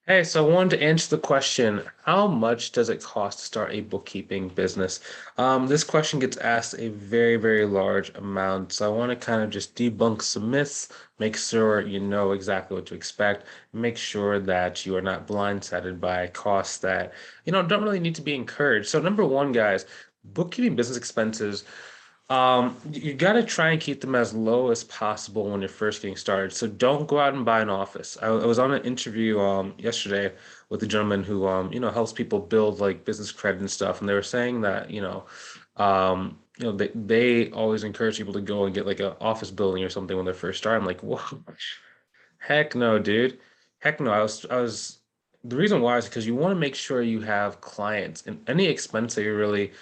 Hey, so I wanted to answer the question, how much does it cost to start a bookkeeping business? This question gets asked a very, very large amount. So I want to kind of just debunk some myths, make sure you know exactly what to expect, make sure that you are not blindsided by costs that, don't really need to be incurred. So number one, guys, bookkeeping business expenses. You got to try and keep them as low as possible when you're first getting started. So don't go out and buy an office. I was on an interview yesterday with a gentleman who helps people build like business credit and stuff, and they were saying that they always encourage people to go and get like an office building or something when they're first starting. I'm like, whoa, heck no, dude. Heck no. I was the reason why is because you want to make sure you have clients and any expense that you're really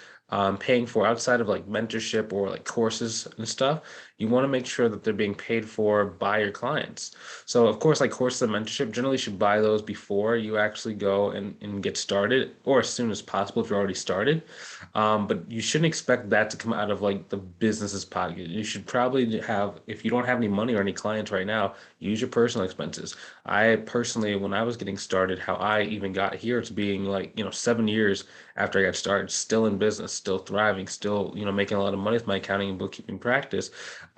paying for outside of like mentorship or like courses and stuff, you want to make sure that they're being paid for by your clients. So of course, like courses and mentorship, generally you should buy those before you actually go and get started or as soon as possible if you're already started. But you shouldn't expect that to come out of like the business's pocket. You should probably have, if you don't have any money or any clients right now, use your personal expenses. I personally, when I was getting started, how I even got here to being like, 7 years after I got started, still in business, still thriving, still, making a lot of money with my accounting and bookkeeping practice,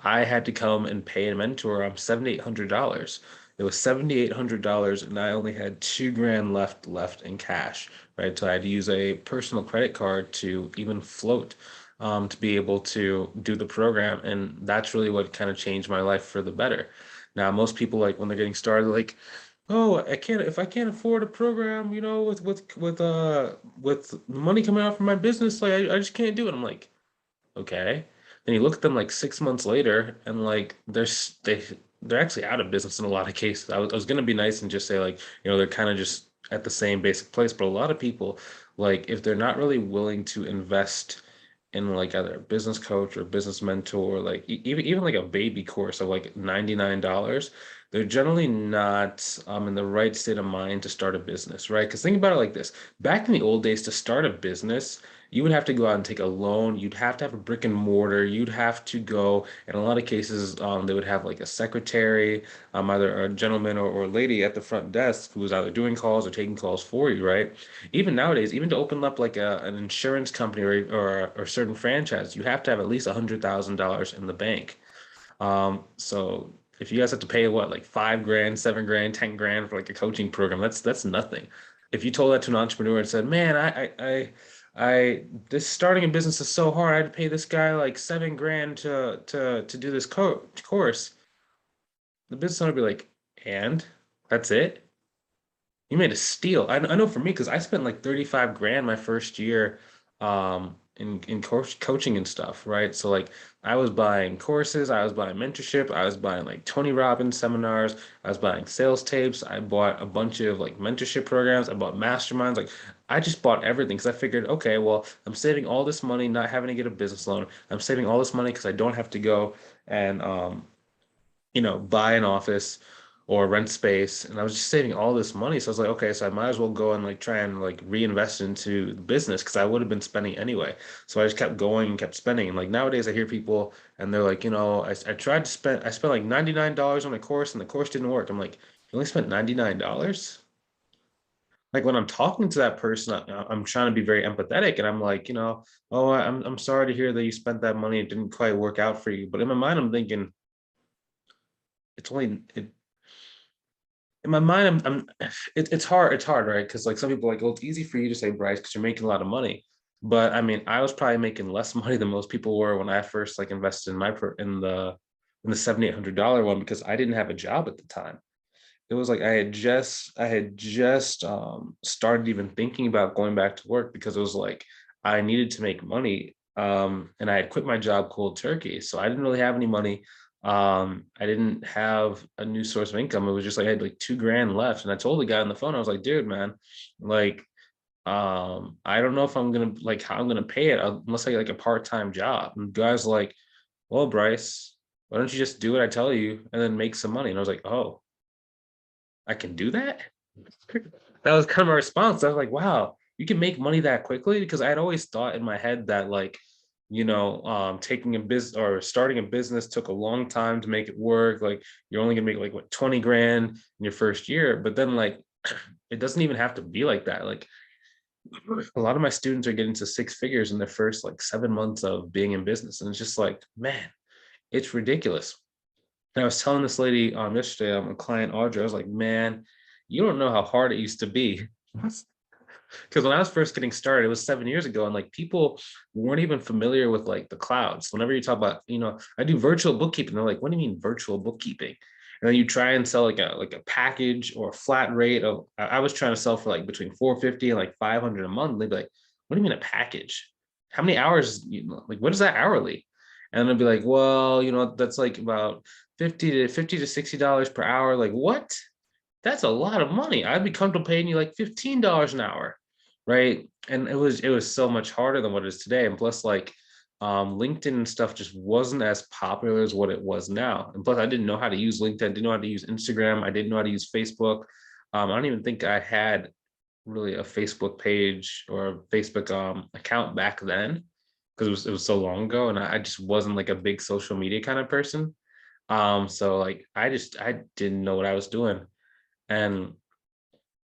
I had to come and pay a mentor $7,800. It was $7,800 and I only had 2 grand left in cash, right? So I had to use a personal credit card to even float. To be able to do the program. And that's really what kind of changed my life for the better. Now, most people like when they're getting started, like, oh, I can't if I can't afford a program, with money coming out from my business, like I just can't do it. I'm like, okay. Then you look at them like 6 months later, and like they're actually out of business in a lot of cases. I was gonna be nice and just say like, they're kind of just at the same basic place, but a lot of people, like if they're not really willing to invest in like either a business coach or business mentor, or like even like a baby course of like $99, they're generally not in the right state of mind to start a business, right? Because think about it like this. Back in the old days, to start a business, you would have to go out and take a loan. You'd have to have a brick and mortar. You'd have to go, in a lot of cases, they would have like a secretary, either a gentleman or lady at the front desk who was either doing calls or taking calls for you, right? Even nowadays, even to open up like an insurance company or certain franchise, you have to have at least $100,000 in the bank. So if you guys have to pay what, like 5 grand, 7 grand, 10 grand for like a coaching program, that's nothing. If you told that to an entrepreneur and said, "Man, this starting a business is so hard. I had to pay this guy like 7 grand to do this co course," the business owner would be like, "And that's it? You made a steal." I know for me, because I spent like 35 grand my first year in coaching and stuff, right? So like I was buying courses, I was buying mentorship, I was buying like Tony Robbins seminars, I was buying sales tapes, I bought a bunch of like mentorship programs, I bought masterminds, like I just bought everything because I figured, okay, well, I'm saving all this money not having to get a business loan. I'm saving all this money because I don't have to go and buy an office or rent space. And I was just saving all this money. So I was like, okay, so I might as well go and like try and like reinvest into the business because I would have been spending anyway. So I just kept going and kept spending. And like nowadays I hear people and they're like, I spent like $99 on a course and the course didn't work. I'm like, you only spent $99? Like when I'm talking to that person, I'm trying to be very empathetic and I'm like, oh, I'm sorry to hear that you spent that money. It didn't quite work out for you. But in my mind, I'm thinking, it's only it, in my mind, it's hard, right? Because like some people are like, well, it's easy for you to say, Bryce, because you're making a lot of money. But I mean, I was probably making less money than most people were when I first like invested in in the $7,800 one because I didn't have a job at the time. It was like I had just started even thinking about going back to work because it was like I needed to make money. And I had quit my job cold turkey. So I didn't really have any money. I didn't have a new source of income. It was just like I had like 2 grand left. And I told the guy on the phone, I was like, dude, man, like I don't know if I'm gonna like how I'm gonna pay it unless I get like a part-time job. And the guy's like, well, Bryce, why don't you just do what I tell you and then make some money? And I was like, oh, I can do that? That was kind of my response. I was like, wow, you can make money that quickly? Because I had always thought in my head that like, taking a business or starting a business took a long time to make it work. Like you're only gonna make like what 20 grand in your first year. But then like it doesn't even have to be like that. Like a lot of my students are getting to six figures in their first like 7 months of being in business. And it's just like, man, it's ridiculous. And I was telling this lady yesterday, a client Audrey, I was like, man, you don't know how hard it used to be. Because when I was first getting started, it was 7 years ago, and like people weren't even familiar with like the clouds. Whenever you talk about, I do virtual bookkeeping, they're like, "What do you mean virtual bookkeeping?" And then you try and sell like a package or a flat rate of. I was trying to sell for like between 450 and like 500 a month. They'd be like, "What do you mean a package? How many hours? Like what is that hourly?" And I'd be like, "Well, that's like about 50 to $60 per hour." Like what? That's a lot of money. I'd be comfortable paying you like $15 an hour, right? And it was so much harder than what it is today. And plus, like LinkedIn and stuff just wasn't as popular as what it was now. And plus, I didn't know how to use LinkedIn, I didn't know how to use Instagram, I didn't know how to use Facebook. I don't even think I had really a Facebook page or a Facebook account back then because it was so long ago, and I just wasn't like a big social media kind of person. So like I didn't know what I was doing. And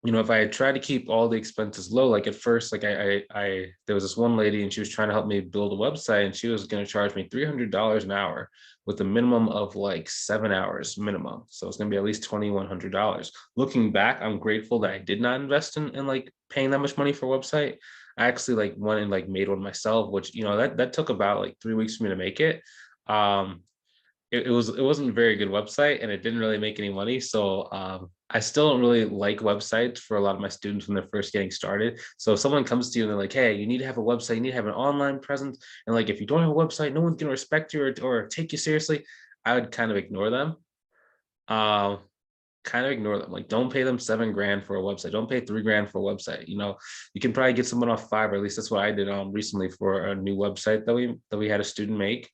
if I had tried to keep all the expenses low, like at first, like there was this one lady and she was trying to help me build a website, and she was going to charge me $300 an hour with a minimum of like 7 hours minimum. So it's going to be at least $2,100. Looking back, I'm grateful that I did not invest in like paying that much money for a website. I actually like went and like made one myself, which, that took about like 3 weeks for me to make it. Um, it wasn't a very good website, and it didn't really make any money. So I still don't really like websites for a lot of my students when they're first getting started. So if someone comes to you and they're like, "Hey, you need to have a website, you need to have an online presence," and like if you don't have a website, no one's gonna respect you or take you seriously, I would kind of ignore them. Um, Like don't pay them 7 grand for a website. Don't pay 3 grand for a website. You can probably get someone off Fiverr. At least that's what I did recently for a new website that we had a student make.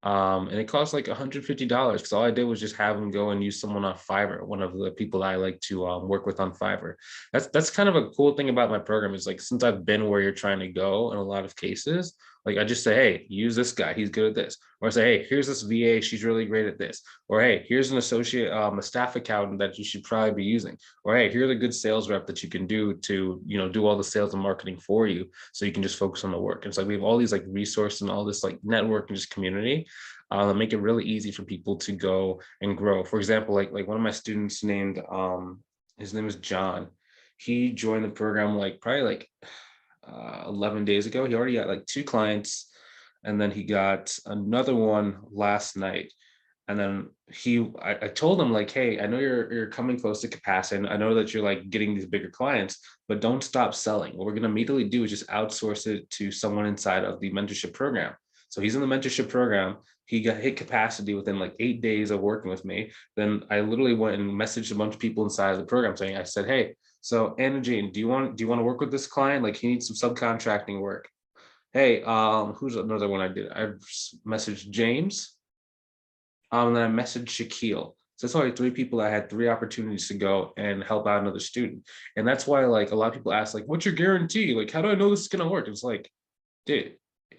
And it cost like $150 because all I did was just have them go and use someone on Fiverr, one of the people that I like to work with on Fiverr. That's kind of a cool thing about my program is like since I've been where you're trying to go in a lot of cases, like I just say, "Hey, use this guy, he's good at this," or I say, "Hey, here's this VA, she's really great at this," or "Hey, here's an associate, a staff accountant that you should probably be using," or "Hey, here's a good sales rep that you can do to do all the sales and marketing for you, so you can just focus on the work." And it's like we have all these like resources and all this like network and just community that make it really easy for people to go and grow. For example, like one of my students named his name is John. He joined the program like probably like 11 days ago. He already got like 2 clients, and then he got another one last night. And then I told him like, "Hey, I know you're coming close to capacity, and I know that you're like getting these bigger clients, but don't stop selling. What we're gonna immediately do is just outsource it to someone inside of the mentorship program." So he's in the mentorship program. He got hit capacity within like 8 days of working with me. Then I literally went and messaged a bunch of people inside of the program saying, I said, "Hey, so Anna Jane, do you want to work with this client? Like he needs some subcontracting work." Hey, who's another one I did? I messaged James, and then I messaged Shaquille. So that's only 3 people that had 3 opportunities to go and help out another student. And that's why like a lot of people ask, like, "What's your guarantee? Like, how do I know this is gonna work?" It's like, dude,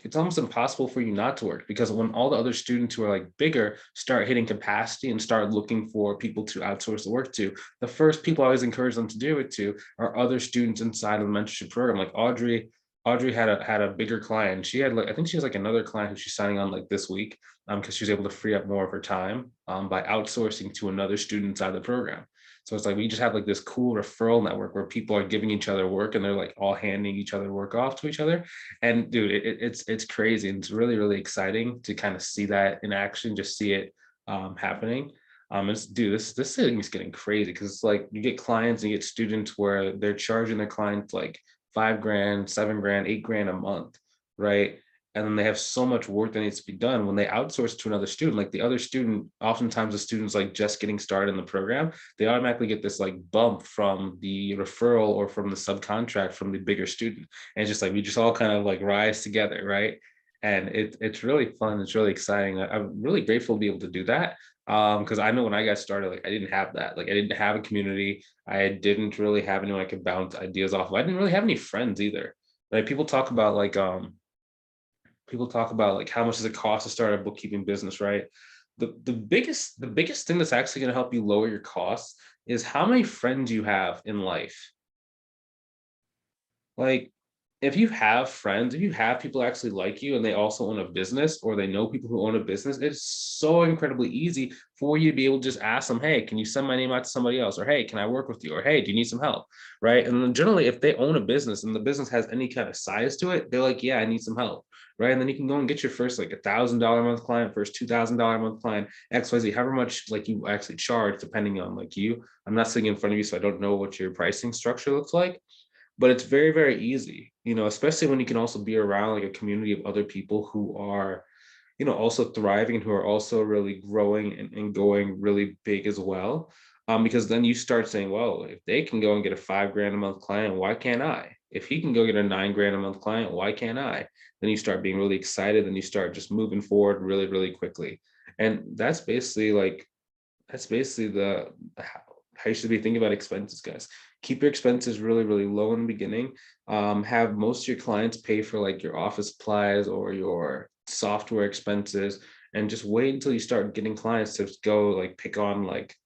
it's almost impossible for you not to work because when all the other students who are like bigger start hitting capacity and start looking for people to outsource the work to, the first people I always encourage them to do it to are other students inside of the mentorship program. Like Audrey had a bigger client. She had like I think she has like another client who she's signing on like this week because she was able to free up more of her time by outsourcing to another student inside the program. So it's like we just have like this cool referral network where people are giving each other work and they're like all handing each other work off to each other. And dude, it's crazy, and it's really really exciting to kind of see that in action, just see it happening. It's dude, this thing is getting crazy because it's like you get clients and you get students where they're charging their clients like 5 grand, 7 grand, 8 grand a month, right? And then they have so much work that needs to be done. When they outsource to another student, like the other student, oftentimes the student's like just getting started in the program, they automatically get this like bump from the referral or from the subcontract from the bigger student. And it's just like we just all kind of like rise together, right? And it's really fun. It's really exciting. I'm really grateful to be able to do that. Because I know when I got started, like I didn't have that. Like I didn't have a community. I didn't really have anyone I could bounce ideas off of. I didn't really have any friends either. Right? People talk about like how much does it cost to start a bookkeeping business, right? The biggest thing that's actually going to help you lower your costs is how many friends you have in life. Like, if you have friends, if you have people actually like you and they also own a business or they know people who own a business, it's so incredibly easy for you to be able to just ask them, hey, can you send my name out to somebody else? Or hey, can I work with you? Or hey, do you need some help? Right. And then generally, if they own a business and the business has any kind of size to it, they're like, yeah, I need some help. Right. And then you can go and get your first like $1,000 a month client, first $2,000 a month client, XYZ, however much like you actually charge, depending on like you. I'm not sitting in front of you, so I don't know what your pricing structure looks like, but it's very, very easy, especially when you can also be around like a community of other people who are, also thriving and who are also really growing and going really big as well. Because then you start saying, well, if they can go and get a 5 grand a month client, why can't I? If he can go get a 9 grand a month client, why can't I? Then you start being really excited and you start just moving forward really, really quickly. And that's basically the how you should be thinking about expenses, guys. Keep your expenses really, really low in the beginning. Have most of your clients pay for like your office supplies or your software expenses, and just wait until you start getting clients to go like pick on like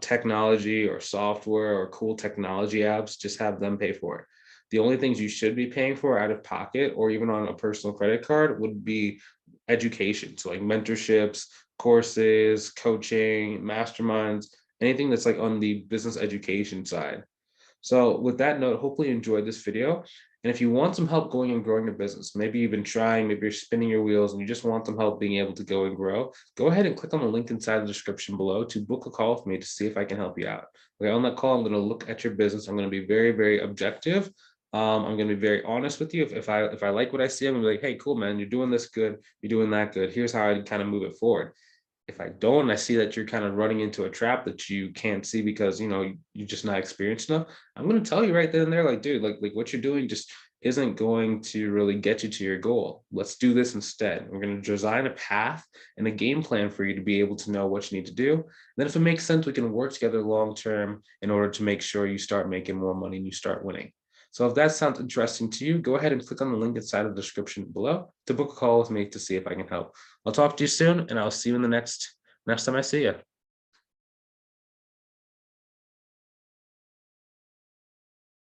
technology or software or cool technology apps. Just have them pay for it. The only things you should be paying for out of pocket or even on a personal credit card would be education. So like mentorships, courses, coaching, masterminds, anything that's like on the business education side. So with that note, hopefully you enjoyed this video. And if you want some help going and growing your business, maybe you've been trying, maybe you're spinning your wheels and you just want some help being able to go and grow, go ahead and click on the link inside the description below to book a call with me to see if I can help you out. Okay, on that call, I'm going to look at your business. I'm going to be very, very objective. I'm going to be very honest with you. If I like what I see, I'm going to be like, hey, cool, man, you're doing this good, you're doing that good. Here's how I kind of move it forward. If I don't, I see that you're kind of running into a trap that you can't see because you're just not experienced enough. I'm going to tell you right then and there, like, dude, like what you're doing just isn't going to really get you to your goal. Let's do this instead. We're going to design a path and a game plan for you to be able to know what you need to do. And then if it makes sense, we can work together long term in order to make sure you start making more money and you start winning. So if that sounds interesting to you, go ahead and click on the link inside of the description below to book a call with me to see if I can help. I'll talk to you soon, and I'll see you in the next time I see you.